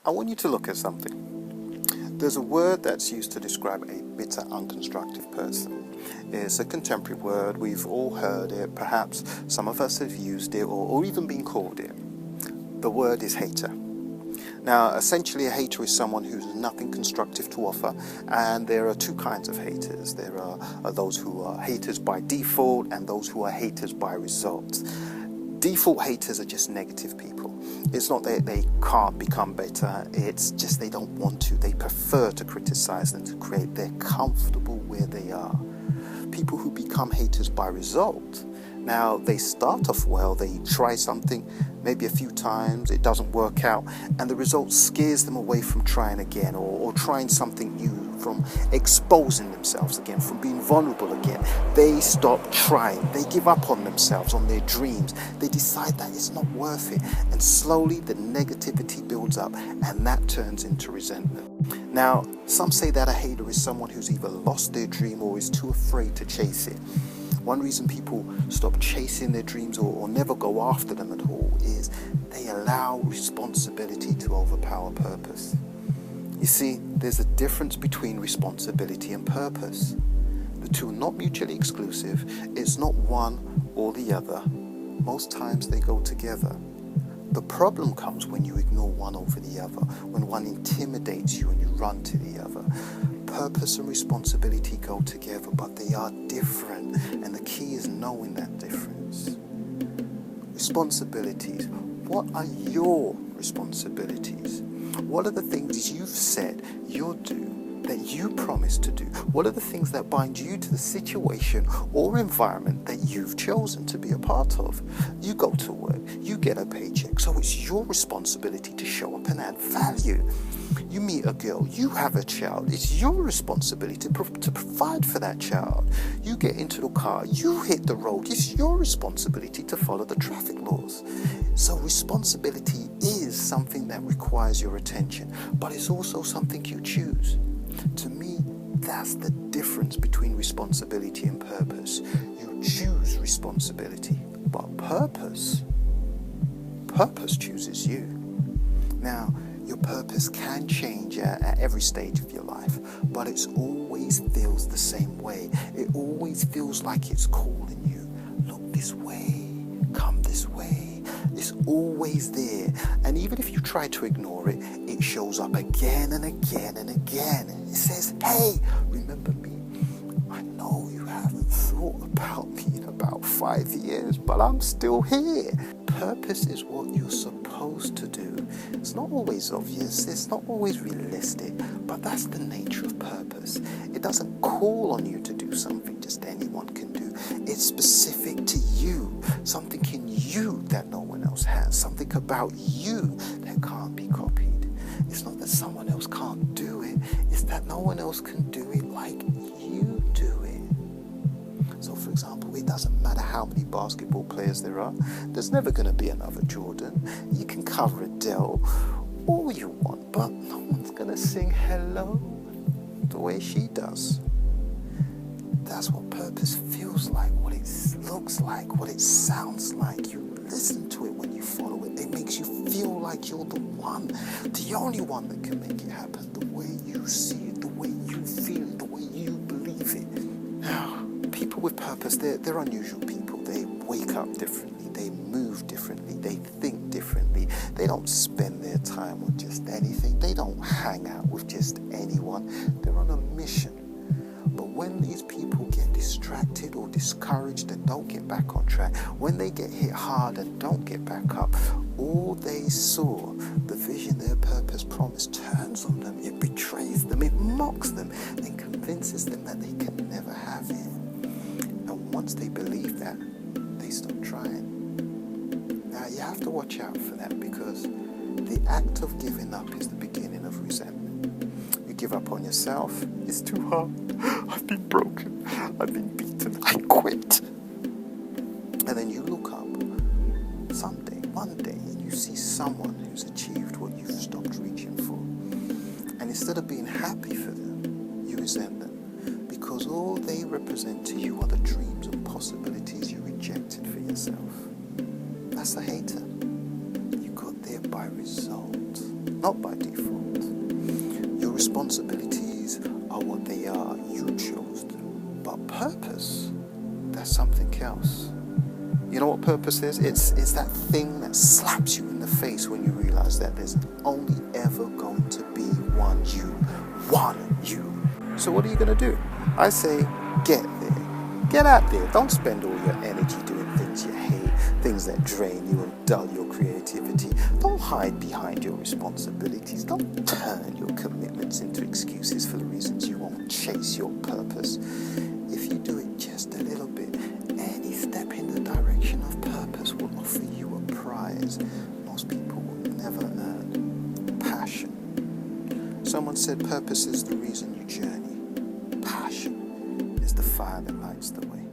I want you to look at something. There's a word that's used to describe a bitter, unconstructive person. It's a contemporary word. We've all heard it. Perhaps some of us have used it or even been called it. The word is hater. Now, essentially, a hater is someone who's nothing constructive to offer, and there are two kinds of haters. There are those who are haters by default and those who are haters by result. Default haters are just negative people. It's not that they can't become better, it's just they don't want to. They prefer to criticize than to create. They're comfortable where they are. People who become haters by result, now they start off well, they try something maybe a few times, it doesn't work out, and the result scares them away from trying again or trying something new, from exposing themselves again, from being vulnerable again. They stop trying, they give up on themselves, on their dreams. They decide that it's not worth it, and slowly the negativity builds up, and that turns into resentment. Now, some say that a hater is someone who's either lost their dream or is too afraid to chase it. One reason people stop chasing their dreams or never go after them at all is they allow responsibility to overpower purpose. You see, there's a difference between responsibility and purpose. The two are not mutually exclusive. It's not one or the other. Most times they go together. The problem comes when you ignore one over the other, when one intimidates you and you run to the other. Purpose and responsibility go together, but they are different, and the key is knowing that difference. Responsibilities. What are your responsibilities? What are the things you've said you'll do that you promise to do? What are the things that bind you to the situation or environment that you've chosen to be a part of? You go to work, you get a paycheck, so it's your responsibility to show up and add value. You meet a girl, you have a child, it's your responsibility to provide for that child. You get into the car, you hit the road, it's your responsibility to follow the traffic laws. So responsibility is something that requires your attention, but it's also something you choose. To me, that's the difference between responsibility and purpose. You choose responsibility, but purpose chooses you. Now, your purpose can change at every stage of your life, but it always feels the same way. It always feels like it's calling you. Look this way, come this way. It's always there. And even if you try to ignore it, it shows up again and again and again. It says, hey, remember me? I know you haven't thought about me in about 5 years, but I'm still here. Purpose is what you're supposed to do. It's not always obvious, it's not always realistic, but that's the nature of purpose. It doesn't call on you to do something just anyone can do. It's specific to you, something in you that no one else has, something about you that can't be copied. It's not that someone else can't do it, it's that no one else can do it like you do it. So for example, it doesn't matter how many basketball players there are, there's never going to be another Jordan. You can cover Adele all you want, but no one's going to sing hello the way she does. That's what purpose feels like, what it looks like, what it sounds like. You listen to it when you follow it. It makes you feel like you're the one, the only one that can make it happen, the way you see it, the way you feel it, the way you believe it. Now, people with purpose, they're unusual people. They wake up differently, they move differently, they think differently. They don't spend their time on just anything. They don't hang out with just anyone. They're on a mission. But when these people get distracted or discouraged and don't get back on track, when they get hit hard and don't get back up, all they saw, the vision their purpose promised, turns on them. It betrays them, it mocks them, and convinces them that they can never have it. And once they believe that, they stop trying. Now you have to watch out for that, because the act of giving up is the beginning of resentment. You give up on yourself, it's too hard, I've been broken, I've been beaten, I quit. And then you look up someday, one day, and you see someone who's achieved what you've stopped reaching for. And instead of being happy for them, you resent them, because all they represent to you are the dreams and possibilities you rejected for yourself. That's a hater. You got there by result. not by default. Your responsibilities are what they are. You chose them. But purpose, that's something else. You know what purpose is? It's that thing that slaps you in the face when you realize that there's only ever going to be one you. So what are you going to do? I say, get there. Get out there. Don't spend all your energy doing things you hate, things that drain you and dull your creativity. Don't hide behind your responsibilities. Don't turn your commitments into excuses for the reasons you won't chase your purpose. If you do it just a little bit, any step in the direction of purpose will offer you a prize most people will never earn. Passion. Someone said purpose is the reason you journey. Passion is the fire that lights the way.